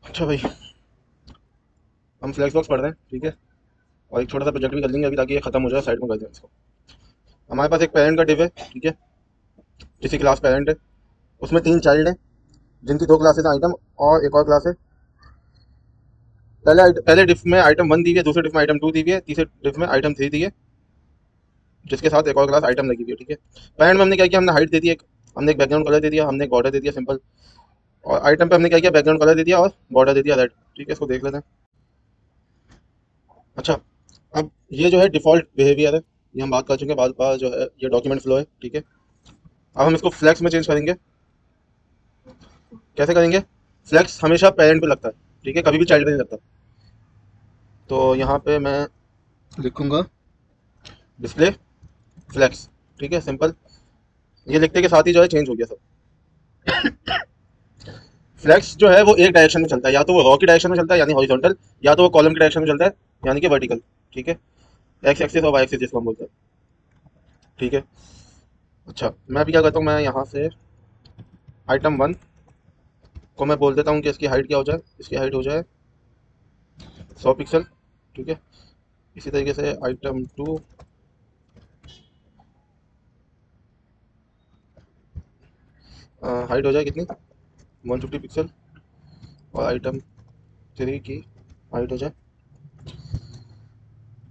अच्छा भाई, हम फ्लैक्स बॉक्स पढ़ रहे हैं, ठीक है। और एक छोटा सा प्रोजेक्ट भी कर लेंगे अभी, ताकि ये खत्म हो जाए, साइड में कर दें इसको। हमारे पास एक पेरेंट का डिव है, ठीक है। किसी क्लास पेरेंट है, उसमें 3 चाइल्ड है, जिनकी 2 क्लासेस आइटम और एक और क्लास है। पहले डिफ में आइटम 1 दी हुई है, दूसरे डिफ में आइटम 2 दी हुई है, तीसरे डिफ में आइटम 3 दी है, जिसके साथ एक और क्लास आइटम लगी हुई है, ठीक है। पेरेंट में हमने क्या किया, हमने हाइट दे दी एक, हमने एक बैकग्राउंड कलर दे दिया, हमने एक बॉर्डर दे दिया सिंपल। और आइटम पे हमने क्या किया, बैकग्राउंड कलर दे दिया और बॉर्डर दे दिया रेड, ठीक है। इसको देख लेते हैं। अच्छा, अब ये जो है डिफ़ॉल्ट बिहेवियर है, ये हम बात कर चुके हैं, बात बात जो है ये डॉक्यूमेंट फ्लो है, ठीक है। अब हम इसको फ्लैक्स में चेंज करेंगे। कैसे करेंगे? फ्लैक्स हमेशा पेरेंट पे लगता है, ठीक है, कभी भी चाइल्ड पे नहीं लगता। तो यहाँ पे मैं लिखूंगा डिस्प्ले फ्लैक्स, ठीक है, सिंपल। ये लिखते के साथ ही जो है चेंज हो गया सब। फ्लैक्स जो है वो एक डायरेक्शन में चलता है, या तो वो रॉ की डायरेक्शन में चलता है यानी हॉरिजॉन्टल, या तो वो कॉलम की डायरेक्शन में चलता है यानी कि वर्टिकल, ठीक है। एक्स एक्सिस और वाई एक्सिस जिसको हम बोलते हैं, ठीक है। अच्छा, मैं अभी क्या करता हूँ, मैं यहाँ से आइटम 1 को मैं बोल देता हूँ कि इसकी हाइट क्या हो जाए, इसकी हाइट हो जाए 100 पिक्सल, ठीक है। इसी तरीके से आइटम 2 हाइट हो जाए कितनी, 150 पिक्सल। और आइटम 3 की हाइट हो जाए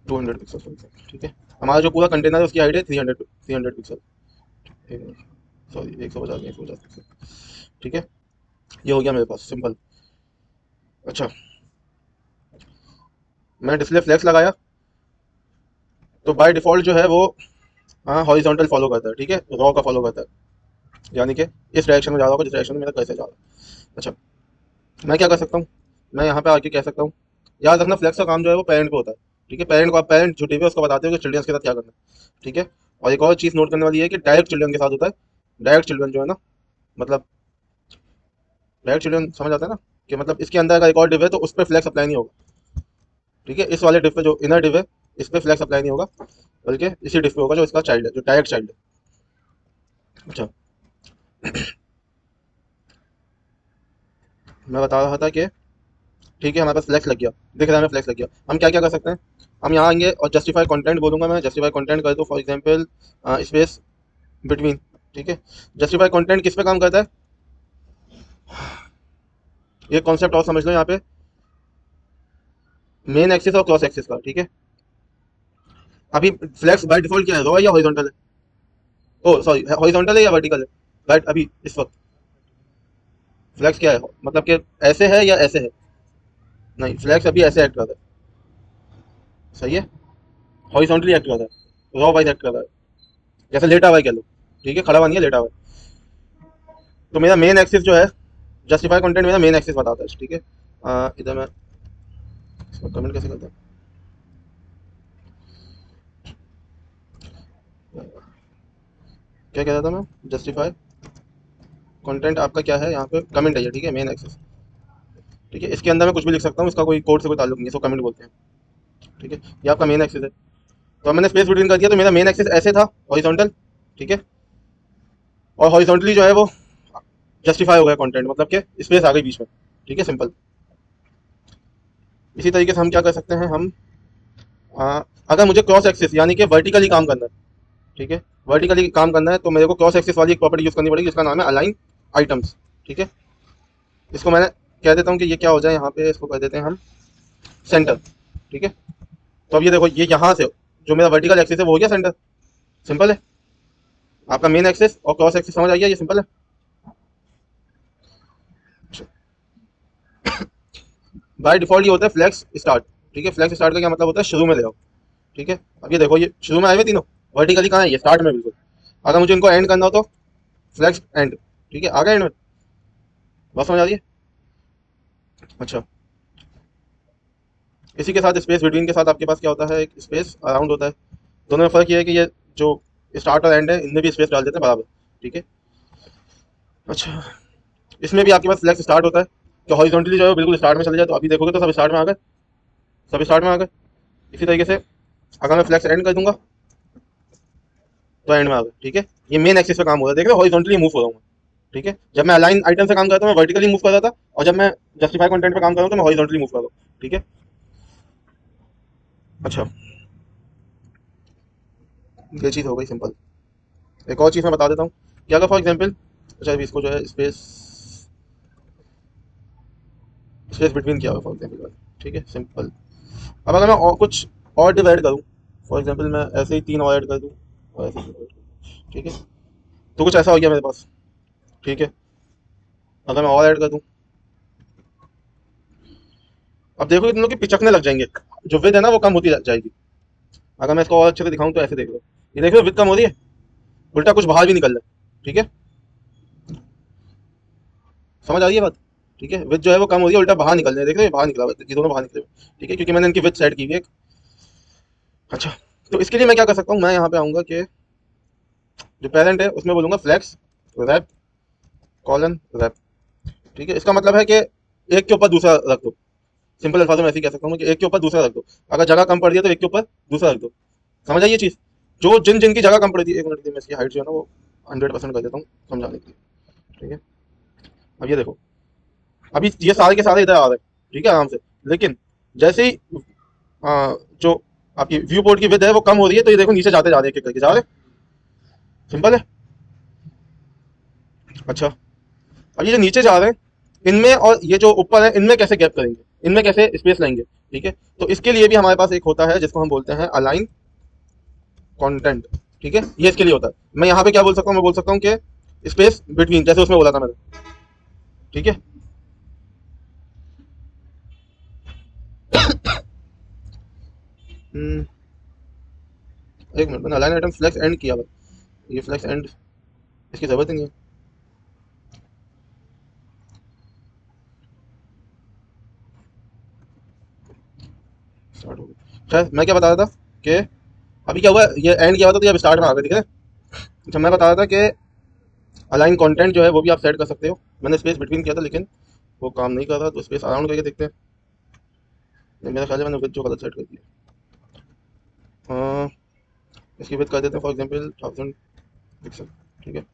200 पिक्सल, ठीक है। हमारा जो पूरा कंटेनर है उसकी हाइट है 300 पिक्सल, सॉरी 150 पिक्सल, ठीक है। ये हो गया मेरे पास, सिंपल। अच्छा, मैं डिस्प्ले फ्लैक्स लगाया, तो बाय डिफ़ॉल्ट जो है वो हाँ हॉरिजॉन्टल फॉलो करता है, ठीक है, रॉ का फॉलो करता है, यानी कि इस डायरेक्शन में जा रहा होगा जिस डायरेक्शन में मेरा कैसे जा रहा है। अच्छा, मैं क्या कर सकता हूँ, मैं यहाँ पे आके कह सकता हूँ, याद रखना फ्लैक्स का काम जो है वो पेरेंट पे होता है, ठीक है। पेरेंट को आप पेरेंट छुट्टी पे उसको बताते हो कि चिल्ड्रंस के साथ क्या करना है, ठीक है। और एक और चीज़ नोट करने वाली है कि डायरेक्ट चिल्ड्रन के साथ होता है। डायरेक्ट चिल्ड्रन जो है ना, मतलब डायरेक्ट चिल्ड्रन समझ आता है ना, कि मतलब इसके अंदर का एक और डिव है तो उस पर फ्लैक्स अप्लाई नहीं होगा, ठीक है। इस वाले डिव पे जो इनर डिव है, इस पर फ्लैक्स अप्लाई नहीं होगा, बल्कि इसी डिव पे होगा जो इसका चाइल्ड है, जो डायरेक्ट चाइल्ड है। अच्छा, मैं बता रहा था कि ठीक है, हमारे पास फ्लैक्स लग गया, दिख रहा है हमें फ्लैक्स लग गया। हम क्या क्या कर सकते हैं, हम यहाँ आएंगे और जस्टिफाई कंटेंट बोलूंगा मैं, जस्टिफाई कंटेंट कर दो फॉर एग्जांपल स्पेस बिटवीन, ठीक है। जस्टिफाई कंटेंट किस पे काम करता है, ये कॉन्सेप्ट और समझ लो यहाँ पे, मेन एक्सिस और क्रॉस एक्सिस का, ठीक है। अभी फ्लैक्स बाय डिफॉल्ट क्या है, रॉ या हॉरिजॉन्टल है, ओ सॉरी हॉरिजॉन्टल है या वर्टिकल है, राइट। अभी इस वक्त फ्लैक्स क्या है, मतलब कि ऐसे है या ऐसे है, नहीं फ्लैक्स अभी ऐसे एक्ट कर रहा है, सही है। हॉरिजॉन्टली एक्ट कर रहा है, रॉ वाइज एक्ट कर रहा है, जैसे लेटा हुआ है कह लो, ठीक है, खड़ा हुआ नहीं है, लेटा हुआ है। तो मेरा मेन एक्सिस जो है, जस्टिफाई कंटेंट मेरा मेन एक्सिस बताता है, ठीक है। इधर मैं इसको कमेंट कैसे करता हूँ, क्या कह रहा था मैं, जस्टिफाई कंटेंट आपका क्या है, यहाँ पे कमेंट है ये, ठीक है, मेन एक्सिस, ठीक है। इसके अंदर मैं कुछ भी लिख सकता हूँ, इसका कोई कोड से कोई ताल्लुक नहीं है, इसको कमेंट बोलते हैं, ठीक है। ये आपका मेन एक्सिस है। तो अब मैंने स्पेस बिटवीन कर दिया, तो मेरा मेन एक्सिस ऐसे था, हॉरिजॉन्टल, ठीक है। और हॉरिजॉन्टली जो है वो जस्टिफाई हो गया कंटेंट, मतलब कि स्पेस आ गई बीच में, ठीक है, सिंपल। इसी तरीके से हम क्या कर सकते हैं, हम अगर मुझे क्रॉस एक्सिस यानी कि वर्टिकली काम करना है, ठीक है, वर्टिकली काम करना है, तो मेरे को क्रॉस एक्सिस वाली एक प्रॉपर्टी यूज करनी पड़ेगी जिसका नाम है अलाइन आइटम्स, ठीक है। इसको मैंने कह देता हूँ कि ये क्या हो जाए, यहाँ पे इसको कह देते हैं हम सेंटर, ठीक है। तो अब ये देखो, ये यहाँ से जो मेरा वर्टिकल एक्सिस है वो हो गया सेंटर, सिंपल है। आपका मेन एक्सिस और क्रॉस एक्सिस समझ आ गया, ये सिंपल है। बाय डिफॉल्ट ये होता है फ्लैक्स स्टार्ट, ठीक है। फ्लैक्स स्टार्ट का क्या मतलब होता है, शुरू में ले आओ, ठीक है। अब ये देखो, ये शुरू में आए हुए तीनों, वर्टिकली कहाँ है, ये स्टार्ट में बिल्कुल। अगर मुझे इनको एंड करना हो तो फ्लैक्स एंड, ठीक है, आ गया एंड में, बात समझ आ रही है। अच्छा, इसी के साथ स्पेस बिटवीन के साथ आपके पास क्या होता है, एक स्पेस अराउंड होता है। दोनों में फर्क ये है कि ये जो स्टार्ट और एंड है इनमें भी स्पेस डाल देते हैं बराबर, ठीक है। अच्छा, इसमें भी आपके पास फ्लैक्स स्टार्ट होता है, तो हॉरिजॉन्टली जो है वो बिल्कुल स्टार्ट में चले जाए, तो अभी देखोगे तो सब स्टार्ट में आ गए, सब स्टार्ट में आ गए। इसी तरीके से अगर मैं फ्लैक्स एंड कर दूंगा तो एंड में आ गए, ठीक है। ये मेन एक्सिस पे काम हो रहा है, देख रहे हो, हॉरिजॉन्टली मूव हो रहा हूँ मैं, ठीक है, जब मैं अलाइन आइटम से काम करता हूँ मैं वर्टिकली मूव कर रहा था, और जब मैं जस्टिफाई कंटेंट पे काम कर रहा हूँ तो मैं हॉरिजॉन्टली मूव कर रहा हूँ। ठीक है, अच्छा, ये चीज़ हो गई सिंपल। एक और चीज़ मैं बता देता हूँ कि अगर फॉर एग्जाम्पल, अच्छा अभी इसको जो है स्पेस स्पेस बिटवीन किया हुआ फॉर एग्जाम्पल, ठीक है सिंपल। अब अगर मैं और कुछ और डिवाइड करूँ, फॉर एग्जाम्पल मैं ऐसे ही 3 और ऐड कर दूँ, और ऐसे ही 3 और ऐड कर दूँ, ठीक है, तो कुछ ऐसा हो गया मेरे पास। ठीक है, अगर मैं और ऐड कर दूँ, अब देखो इन लोग की पिचकने लग जाएंगे, जो विद है ना वो कम होती जाएगी। अगर मैं इसको और अच्छे से दिखाऊं तो ऐसे देख लो, ये देख लो विद कम हो रही है, उल्टा कुछ बाहर भी निकल रहा है। ठीक है, समझ आ रही है बात? ठीक है, विद जो है वो कम हो रही है, उल्टा बाहर निकल रहे हैं, देख रहे हो ये बाहर निकला हुआ है, ये दोनों बाहर निकले हुए हैं। ठीक है, क्योंकि मैंने इनकी विद सेट की हुई है एक। अच्छा, तो इसके लिए मैं क्या कर सकता हूँ, मैं यहाँ पे आऊंगा कि जो पेरेंट है उसमें बोलूंगा फ्लेक्स रैप कॉलन रैप। ठीक है, इसका मतलब है कि एक के ऊपर दूसरा रख दो। सिंपल अल्फाजों में ऐसे ही कह सकता हूँ कि एक के ऊपर दूसरा रख दो, अगर जगह कम पड़ रही है तो एक के ऊपर दूसरा रख दो। समझ आई ये चीज़? जो जिन जिनकी जगह कम पड़ी थी, एक मिनट की मैं इसकी हाइट जो है ना वो 100% कर देता हूँ समझाने के लिए। ठीक है, अब ये देखो, अभी ये सारे के सारे इधर आ रहे हैं, ठीक है आराम से, लेकिन जैसे ही जो आपकी व्यू पोर्ट की विड्थ है वो कम हो रही है, तो ये देखो नीचे जाते जा रहे हैं, एक एक करके जा रहे हैं। सिंपल है। अच्छा, अब ये जो नीचे जा रहे हैं इनमें और ये जो ऊपर है इनमें कैसे गैप करेंगे, इनमें कैसे स्पेस लाएंगे? ठीक है, तो इसके लिए भी हमारे पास एक होता है जिसको हम बोलते हैं अलाइन कंटेंट। ठीक है, ये इसके लिए होता है। मैं यहाँ पे क्या बोल सकता हूँ, मैं बोल सकता हूँ कि स्पेस बिटवीन, जैसे उसमें बोला था मैंने। ठीक है, एक मिनट, मैंने अलाइन आइटम फ्लेक्स एंड किया हुआ है। ये फ्लेक्स एंड इसकी जरूरत ही नहीं है। स्टार्ट हो गया। खैर मैं क्या बता रहा था कि अभी क्या हुआ, ये एंड किया हुआ था तो ये अब स्टार्ट में आ गया। ठीक है, अच्छा मैं बता रहा था कि अलाइन कंटेंट जो है वो भी आप सेट कर सकते हो। मैंने स्पेस बिटवीन किया था लेकिन वो काम नहीं कर रहा, तो स्पेस अराउंड करके देखते हैं। नहीं, मेरा ख्याल है मैंने विद जो गलत सेट कर दिया। हाँ, इसकी विद कर देते हैं फॉर एग्जाम्पल 1000 पिक्सल। ठीक है,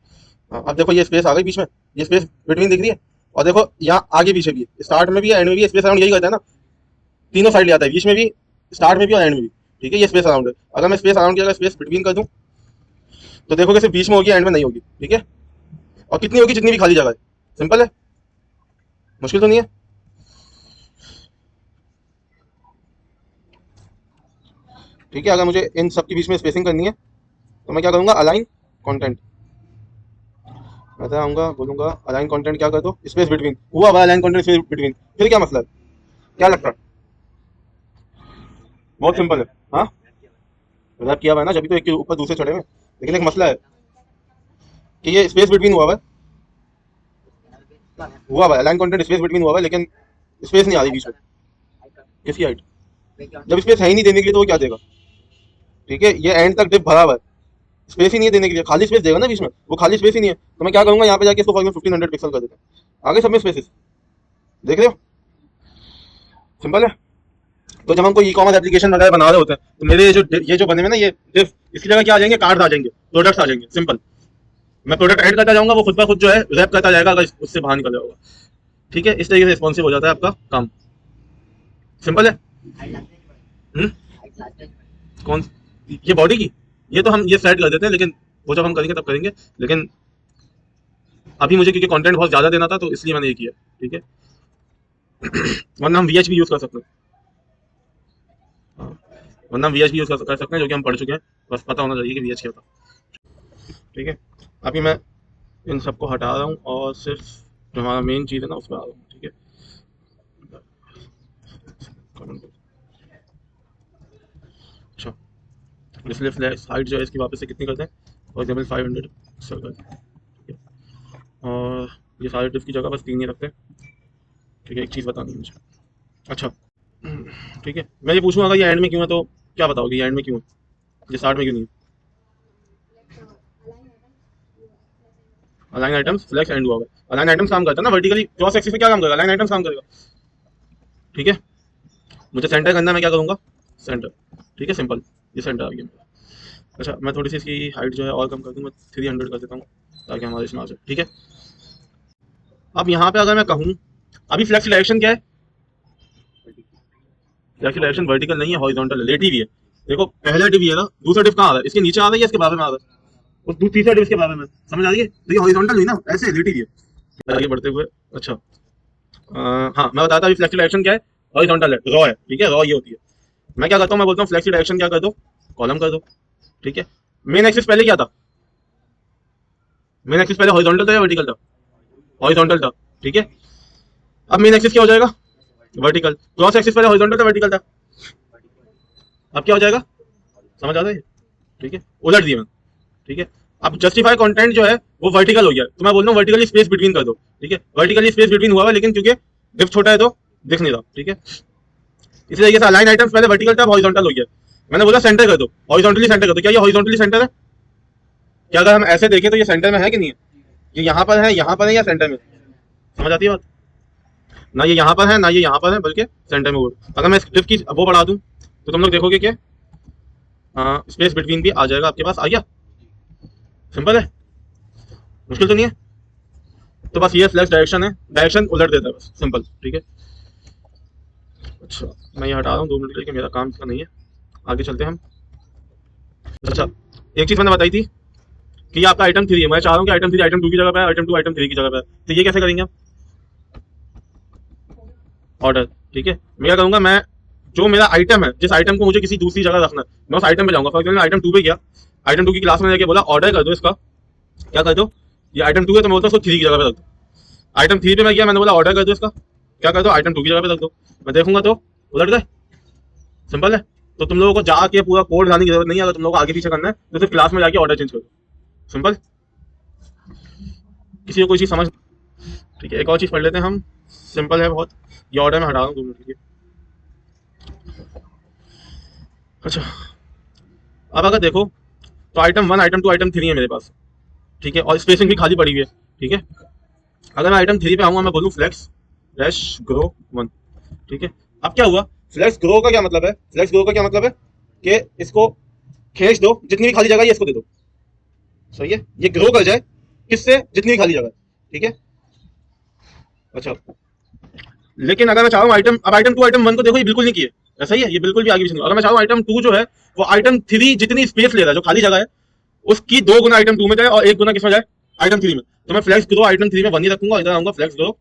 हाँ अब देखो ये स्पेस आ गई बीच में, ये स्पेस बिटवीन दिख रही है, और देखो यहाँ आगे पीछे भी है, स्टार्ट में भी है एंड में भी है, स्पेस अराउंड यही करता है ना, तीनों साइड ले आता है, बीच में भी, स्टार्ट में भी और एंड में भी। ठीक है, ये स्पेस अराउंड है। अगर मैं स्पेस अराउंड की जगह स्पेस बिटवीन कर दूं तो देखोगे सिर्फ बीच में होगी, एंड में नहीं होगी। ठीक है, और कितनी होगी, जितनी भी खाली जगह है। सिंपल है, मुश्किल तो नहीं है। ठीक है, अगर मुझे इन सब के बीच में स्पेसिंग करनी है तो मैं क्या करूंगा, अलाइन कंटेंट, मैं तो आऊंगा बोलूंगा अलाइन कंटेंट क्या कर दो, स्पेस बिटवीन, हुआ भाई अलाइन कंटेंट स्पेस बिटवीन, फिर क्या मसला है, क्या लगता है? बहुत सिंपल है। हाँ, रैप किया हुआ है ना, जब भी तो एक के ऊपर दूसरे चढ़े हुए हैं। लेकिन एक मसला है कि ये स्पेस बिटवीन हुआ हुआ हुआ अलाइन कंटेंट स्पेस बिटवीन हुआ हुआ है, लेकिन स्पेस नहीं आ रही बीच में। किसकी हाइट? जब स्पेस है ही नहीं देने के लिए तो वो क्या देगा? ठीक है, ये एंड तक डिप भरा हुआ है, स्पेस ही नहीं है देने के लिए, खाली स्पेस देगा ना बीच में, वो खाली स्पेस ही नहीं है, तो मैं क्या करूंगा, यहाँ पे जाके इसको 1500 पिक्सल कर देता हूँ, आगे सब में स्पेसिस, देख रहे हो? सिंपल है। तो जब हम कोई ई कॉमर्स एप्लीकेशन वगैरह बना रहे होते हैं तो मेरे ये जो बने हुए ना ये डिफ, इसकी जगह क्या आ जाएंगे, कार्ड्स आ जाएंगे, प्रोडक्ट्स आ जाएंगे। सिंपल, मैं प्रोडक्ट ऐड करता जाऊंगा, वो खुद ब खुद जो है रैप करता जाएगा, अगर उससे बाहर निकल जाएगा। ठीक है, इस तरीके से रिस्पॉन्सिव हो जाता है आपका काम। सिंपल है। हम्म, कौन? ये बॉडी की, ये तो हम ये सेट कर देते हैं, लेकिन वो जब हम करेंगे तब करेंगे। लेकिन अभी मुझे क्योंकि कंटेंट बहुत ज्यादा देना था तो इसलिए मैंने ये किया। ठीक है, वरना हम वीएच भी यूज कर सकते हैं। हाँ, वरना वीएच भी यूज कर सकते हैं, जो कि हम पढ़ चुके हैं, बस पता होना चाहिए कि वीएच क्या था। ठीक है, अभी मैं इन सबको हटा रहा हूँ और सिर्फ जो हमारा मेन चीज़ है ना उस पर आ रहा हूँ। ठीक है, अच्छा, डिस्प्ले फ्लैश हाइट जो है इसकी वापस से कितनी करते हैं, फॉर एग्जाम्पल 500 पिक्सल करते हैं। ठीक है, और ये सारे डिफ की जगह बस 3 ही रखते हैं। ठीक है, एक चीज़ बतानी है मुझे। अच्छा, ठीक है, मैं ये पूछूंगा अगर ये एंड में क्यों है तो क्या बताओगे, ये एंड में क्यों है, ये स्टार्ट में क्यों नहीं है? अलाइन आइटम्स फ्लेक्स एंड हुआ है, अलाइन आइटम्स काम करता है ना वर्टिकली, क्रॉस एक्सिस में क्या काम करेगा, अलाइन आइटम्स काम करेगा। ठीक है, मुझे सेंटर करना है, मैं क्या करूँगा, सेंटर। ठीक है, सिंपल, ये सेंटर आ गया मेरा। अच्छा, मैं थोड़ी सी इसकी हाइट जो है और कम कर दूँ, मैं 300 कर देता हूँ ताकि हमारे इसमें आ जाए। ठीक है, अब यहाँ पे अगर मैं कहूँ, अभी फ्लेक्स डायरेक्शन क्या है? फ्लेक्स डायरेक्शन वर्टिकल नहीं है, हॉरिजॉन्टल है, लेटी हुई है। देखो पहला डिव ये था, दूसरा डिव कहाँ आ रहा है? इसके नीचे आ रहा है या इसके बराबर में आ रहा है? और तीसरा डिव इसके बराबर में, समझ आ रही है? तो ये हॉरिजॉन्टल नहीं ना, ऐसे लेटी हुई है। आगे बढ़ते हुए, अच्छा हाँ मैं बताता हूँ फ्लेक्स डायरेक्शन क्या है। हॉरिजॉन्टल है, रॉ है, ठीक है, रॉ ये होती है। मैं क्या करता हूँ, मैं बोलता हूँ फ्लेक्स डायरेक्शन क्या कर दो, कॉलम कर दो, ठीक है। मेन एक्सिस पहले क्या था? मेन एक्सिस पहले हॉरिजॉन्टल था या वर्टिकल था? हॉरिजॉन्टल था, ठीक है। अब मेन एक्सिस क्या हो जाएगा? वर्टिकल। क्रॉस एक्सिस पहले हॉरिजॉन्टल था वर्टिकल था? अब क्या हो जाएगा? समझ आता है? ठीक है, उलट दिया मैंने, ठीक है। अब जस्टिफाई कंटेंट जो है वो वर्टिकल हो गया, तो मैं बोल रहा हूँ वर्टिकली स्पेस बिटवीन कर दो, ठीक है। वर्टिकली स्पेस बिटवीन हुआ है, लेकिन क्योंकि डिफ छोटा है तो दिख नहीं रहा, ठीक है। इसी तरीके से अलाइन आइटम्स पहले वर्टिकल था, हॉरिजॉन्टल हो गया। मैंने बोला सेंटर कर दो, हॉरिजॉन्टली सेंटर कर दो। क्या ये हॉरिजॉन्टली सेंटर है? क्या अगर हम ऐसे देखें तो ये सेंटर में है कि नहीं है? ये यहाँ पर है, यहाँ पर है, या सेंटर में? समझ आती है बात? ना ये यहाँ पर है, ना ये यहाँ पर है, बल्कि सेंटर में वो। अगर मैं डिफ की वो बढ़ा दूं तो तुम लोग देखोगे कि स्पेस बिटवीन भी आ जाएगा आपके पास। आ गया? सिंपल है, मुश्किल तो नहीं है। तो बस ये फ्लेक्स डायरेक्शन है, डायरेक्शन उलट देता है बस, सिंपल, ठीक है। अच्छा मैं ये हटा रहा हूँ 2 मिनट के लिए, मेरा काम इसका नहीं है। आगे चलते हैं हम। अच्छा एक चीज मैंने बताई थी कि आपका आइटम 3 है, मैं चाह रहा हूँ कि आइटम 3 आइटम 2 की जगह पे है, आइटम 2 आइटम 3 की जगह पे है। तो ये कैसे करेंगे हम? ऑर्डर, ठीक है। मैं क्या करूंगा, मैं जो मेरा आइटम है, जिस आइटम को मुझे किसी दूसरी जगह रखना है, मैं उस आइटम पे जाऊंगा। फॉर एग्जाम्पल आइटम 2 पे गया, आइटम 2 की क्लास में जाके बोला ऑर्डर कर दो इसका। क्या कर दो? ये आइटम 2 है तो मैं बोलता हूँ उसको 3 की जगह पे रख दो। आइटम 3 पे मैं गया, मैंने बोला ऑर्डर कर दो इसका। क्या कर दो? आइटम 2 की जगह पे रख दो। मैं देखूंगा तो उलट गए। सिंपल है। तो तुम लोगों को जाके पूरा कोड लाने की जरूरत नहीं है। अगर तुम लोगों को आगे पीछे करना है तो सिर्फ क्लास में जाके ऑर्डर चेंज कर दो, सिंपल। किसी को कोई चीज समझ, ठीक है। एक और चीज पढ़ लेते हैं हम, सिंपल है बहुत। ये ऑर्डर में हटा रहा हूँ 2 मिनट के लिए। अच्छा अब अगर देखो तो आइटम 1 आइटम 2 आइटम 3 है मेरे पास, ठीक है, और स्पेसिंग भी खाली पड़ी हुई है, ठीक है। अगर मैं आइटम 3 पे आऊंगा, मैं बोलूँ फ्लेक्स डैश ग्रो 1, ठीक है। अब क्या हुआ? फ्लेक्स ग्रो का क्या मतलब है? फ्लेक्स ग्रो का क्या मतलब है कि इसको खींच दो, जितनी भी खाली जगह है इसको दे दो, सही है। ये ग्रो कर जाए किससे? जितनी भी खाली जगह है, ठीक है। अच्छा लेकिन अगर मैं चाहूँ आइटम, अब आइटम 2 आइटम 1 को देखो ये बिल्कुल नहीं किए, ऐसा ही है, ये बिल्कुल भी आगे पीछे नहीं। अगर मैं चाहूँ आइटम 2 जो है वो आइटम 3 जितनी स्पेस ले रहा है, जो खाली जगह है, उसकी 2 गुना आइटम 2 में जाए और 1 गुना किसमें जाए? आइटम 3 में। तो मैं फ्लेक्स ग्रो आइटम 3 में 1 ही रखूंगा, इधर आऊंगा फ्लेक्स ग्रो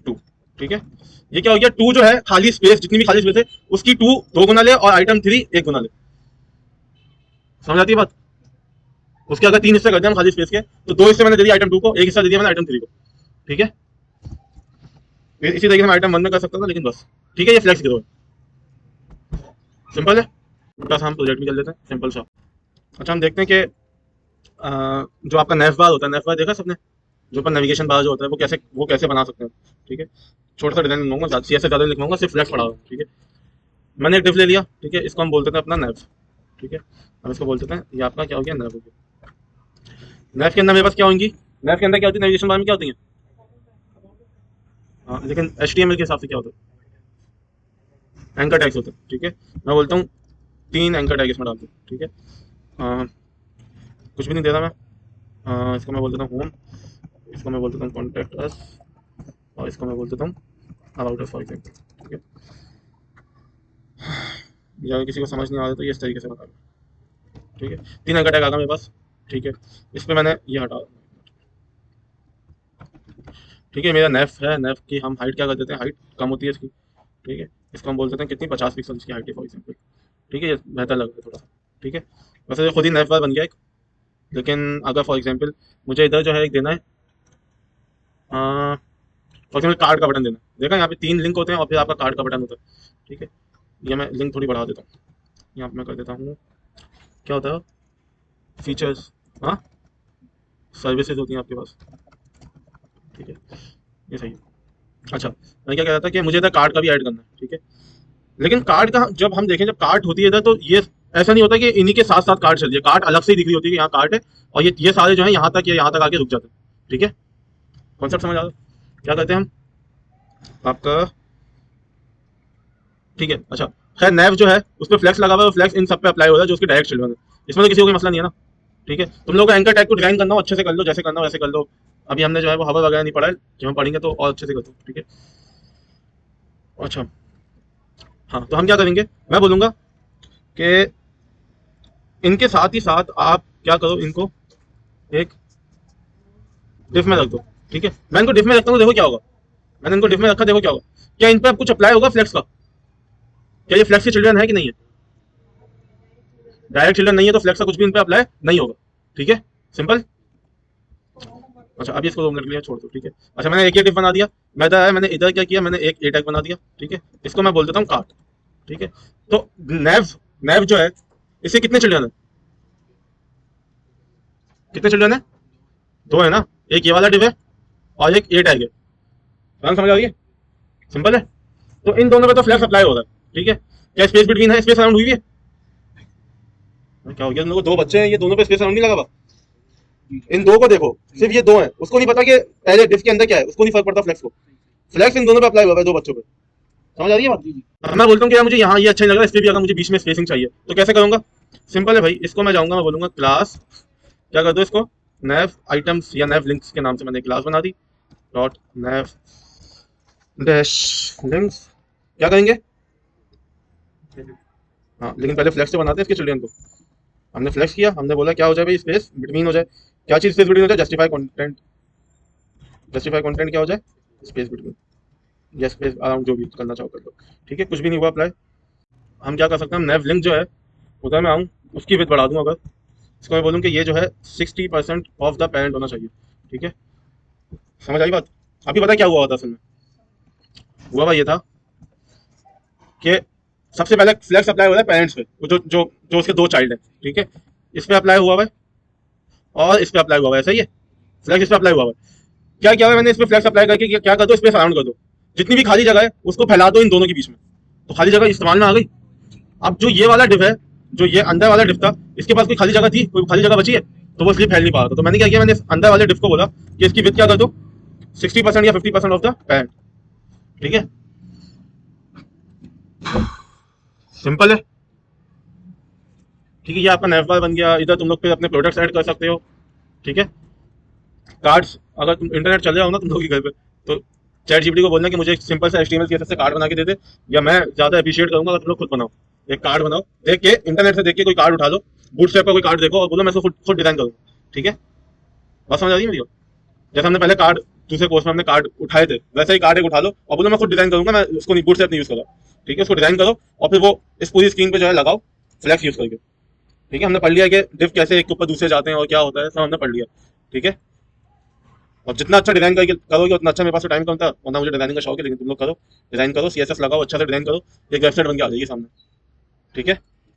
2, ठीक है। ये क्या हो गया? 2 जो है खाली स्पेस, जितनी भी खाली स्पेस है उसकी 2 2 गुना ले और आइटम 3 1 गुना ले। समझ आती है बात? उसके अगर 3 हिस्से कर दिया हम खाली स्पेस के, तो 2 हिस्से मैंने दे दिया आइटम 2 को, 1 हिस्सा दे दिया मैंने आइटम 3 को, ठीक है। इसी तरीके से मैं आइटम 1 में कर सकता था, लेकिन बस ठीक है, ये फ्लेक्स ग्रो है, सिंपल है। बस हम प्रोजेक्ट में चल देते हैं, सिंपल सा। अच्छा हम देखते हैं कि जो आपका नेफ बार होता है, नेफ बार देखा सबने, जो पर नेविगेशन बार जो होता है वो कैसे बना सकते हैं, ठीक है। छोटा सा डिजाइन लिखूंगा, सी एस से ज़्यादा लिखूंगा, सिर्फ फ्लेक्स पढ़ा, ठीक है। मैंने एक डिफ ले लिया, ठीक है, इसको हम बोलते हैं अपना नेफ, ठीक है। हम इसको बोलते हैं, ये आपका क्या हो गया? नेफ हो गया। नेफ के अंदर मेरे पास क्या होंगी? नेफ के अंदर क्या होती है? नेविगेशन बार में क्या होती है? हाँ लेकिन एच टी एम एल के हिसाब से क्या होता है? एंकर टैग्स होते हैं, ठीक है। मैं बोलता हूँ 3 एंकर टैग इसमें डालते हैं, ठीक है। कुछ भी नहीं दे रहा मैं। इसको मैं बोल देता हूँ होम, इसको मैं बोल देता हूँ कॉन्टैक्ट अस, और इसको मैं बोल देता हूँ अबाउट अस फॉर एग्जाम्पल, ठीक है। या अगर किसी को समझ नहीं आ रहा तो ये इस तरीके से बता, ठीक है। 3 एंकर टैग आ गया मेरे पास, ठीक है। इस पर मैंने ये हटा, ठीक है। मेरा नेफ है, नेफ की हम हाइट क्या कर देते हैं? हाइट कम होती है इसकी, ठीक है। इसको हम बोल देते हैं कितनी? 50 पिक्सल इसकी हाइट है फॉर एग्जाम्पल, ठीक है। ये बेहतर लग रहा है थोड़ा सा, ठीक है। वैसे तो खुद ही नेफ बार बन गया एक, लेकिन अगर फॉर एग्जाम्पल मुझे इधर जो है एक देना है, फॉर एग्जाम्पल कार्ड का बटन देना, देखा यहाँ पे 3 लिंक होते हैं और फिर आपका कार्ड का बटन होता है, ठीक है। ये मैं लिंक थोड़ी बढ़ा देता हूँ, यहाँ पे मैं कर देता हूँ, क्या होता है? फीचर्स, हाँ सर्विसेज होती हैं आपके पास, ठीक है, ये सही है। अच्छा मैं क्या कह रहा था कि मुझे इधर कार्ड का भी ऐड करना है, ठीक है। लेकिन कार्ड का जब हम देखें, जब कार्ड होती है इधर, तो ये ऐसा नहीं होता कि इन्हीं के साथ साथ कार्ड चल रही है, कार्ड अलग से ही दिख रही होती है कि यहाँ कार्ड है, और ये सारे जो है यहाँ तक या यहाँ तक आके रुक जाते हैं, ठीक है। कॉन्सेप्ट समझ आ रहा है? क्या करते हैं हम आपका, ठीक है। अच्छा खैर नेव जो है उस पर फ्लैक्स लगा हुआ है, फ्लैक्स इन सब पे अप्लाई हो रहा है जो उसके डायरेक्ट चिल्ड्रन है, इसमें तो किसी को कोई मसला नहीं है ना, ठीक है, तुम लोग एंकर टैग को डिजाइन करना हो अच्छे से कर लो, जैसे करना हो वैसे कर लो। अभी हमने जो है वो हवा वगैरह नहीं पढ़ा है, जब हम पढ़ेंगे तो और अच्छे से कर दो, ठीक है। अच्छा, हाँ तो हम क्या करेंगे, मैं बोलूंगा कि इनके साथ ही साथ आप क्या करो, इनको एक डिफ में रख दो, ठीक है। मैं इनको डिफ में रखता हूँ, देखो क्या होगा। मैंने इनको डिफ में रखा, देखो क्या होगा। क्या इन पर कुछ अप्लाई होगा फ्लेक्स का? क्या ये फ्लेक्स के चिल्ड्रन है कि नहीं है? डायरेक्ट चिल्ड्रन नहीं है तो फ्लेक्स का कुछ भी इन पर अप्लाई नहीं होगा, ठीक है, सिंपल। अच्छा, अभी इसको 2 मिनट के लिए छोड़ दो, ठीक है। अच्छा, मैंने एक ये डिफ बना दिया। मैंने इधर क्या किया, मैंने एक ए टैग बना दिया, ठीक है। इसको मैं बोल देता हूँ कार्ट, ठीक है। तो नेव नेव जो है, इससे कितने चिल्ड्रन है, कितने चिल्ड्रन है? 2 है ना। एक ये वाला डिव है और एक ए टैग है। बात समझ आ रही है? सिंपल है। तो इन दोनों पे तो फ्लैक्स अप्लाई हो रहा है, ठीक है। क्या स्पेस बिटवीन है, स्पेस अराउंड हुई है? क्या हो गया, तुम लोग को 2 बच्चे हैं, ये दोनों पे स्पेस अराउंड नहीं लगा हुआ? इन दो को देखो, सिर्फ ये 2 हैं, उसको नहीं पता कि पहले डिफ के अंदर क्या है, उसको नहीं फर्क पड़ता फ्लैक्स को। फ्लैक्स इन दोनों पे अप्लाई हुआ है, 2 बच्चों पे। समझ आ रही है बात? अब मैं बोलता हूँ कि यार मुझे यहाँ ये अच्छा नहीं लग रहा, इस पे भी अगर मुझे बीच में स्पेसिंग चाहिए तो कैसे करूंगा? सिंपल है भाई, इसको मैं जाऊंगा, मैं बोलूंगा क्लास, क्या कर दो इसको, नैव आइटम्स या नैव लिंक्स के नाम से मैंने क्लास बना दी, डॉट नैव डैश लिंक्स। क्या करेंगे? हाँ, लेकिन पहले फ्लेक्स तो बनाते हैं इसके चिल्ड्रन को। हमने फ्लेक्स किया, हमने बोला क्या हो जाए भाई, स्पेस बिटवीन हो जाए। क्या चीज स्पेस बिटवीन हो जाए? Justify content. जस्टिफाई कंटेंट क्या हो जाए? स्पेस बिटवीन या स्पेस अराउंड, जो भी करना चाहो कर लो, ठीक है। कुछ भी नहीं हुआ अप्लाई। हम क्या कर सकते हैं, नेव लिंक जो है उधर मैं आऊँ, उसकी विथ बढ़ा दूँ। अगर इसको मैं बोलूँ कि ये जो है 60% ऑफ द पेरेंट होना चाहिए, ठीक है। समझ आई बात? अभी पता है क्या हुआ होता असल में? हुआ भाई ये था कि सबसे पहले फ्लैक्स अप्लाई हो रहा है पेरेंट्स पे, वो जो जो जो उसके 2 चाइल्ड है, ठीक है। इस पे अप्लाई हुआ हुआ है और इस पे अप्लाई हुआ हुआ है, सही है। फ्लैक्स इस पे अप्लाई हुआ हुआ है। क्या किया हुआ है मैंने, इस पे फ्लैक्स अप्लाई करके क्या कर दो, स्पेस अराउंड कर दो। जितनी भी खाली जगह है उसको फैला दो इन दोनों के बीच में, तो खाली जगह इस्तेमाल में आ गई। अब जो ये वाला डिव है, जो ये अंदर वाला डिव था, इसके पास कोई खाली जगह थी, कोई खाली जगह बची है, तो वो इसलिए फैल नहीं पा रहा था। तो मैंने क्या किया, मैंने अंदर वाले डिव को बोला कि इसकी विथ क्या कर दो, 60% या 50% ऑफ द पैरेंट, ठीक है। सिंपल है, ठीक है। ये आपका नेव बार बन गया। इधर तुम लोग फिर अपने प्रोडक्ट्स ऐड कर सकते हो, ठीक है। कार्ड्स, अगर तुम इंटरनेट चल रहा हो ना तुम लोग के घर पे, तो चैट जीपीटी को बोलना कि मुझे एक सिंपल सा HTML CSS से कार्ड बना के दे दे, या मैं ज्यादा अप्रिशिएट करूंगा अगर तुम लोग खुद बनाओ। एक कार्ड बनाओ, देख के इंटरनेट से देख के कोई कार्ड उठा लो, बूटस्ट्रैप का कोई कार्ड देखो और बोलो मैं इसको खुद खुद डिजाइन करूंगा, ठीक है। बात समझ आ रही है मेरी? जैसे हमने पहले कार्ड दूसरे कोर्स में हमने कार्ड उठाए थे, वैसे ही कार्ड एक उठा लो और बोलो मैं खुद डिजाइन करूंगा, मैं उसको नहीं, बूटस्ट्रैप नहीं यूज करूंगा, ठीक है। उसको डिजाइन करो और फिर वो इस पूरी स्क्रीन पे जो है लगाओ फ्लैक्स यूज करके, ठीक है। हमने पढ़ लिया कि डिव कैसे एक के ऊपर दूसरे जाते हैं और क्या होता है, सब हमने पढ़ लिया, ठीक है। और जितना अच्छा डिजाइन करके करोगे उतना अच्छा। मेरे पास तो टाइम कम था, वरना मुझे डिजाइनिंग का शौक है, लेकिन तुम लोग करो, डिजाइन करो, CSS लगाओ, अच्छा से डिजाइन करो, एक वेबसाइट बन के आ जाएगी सामने, ठीक है।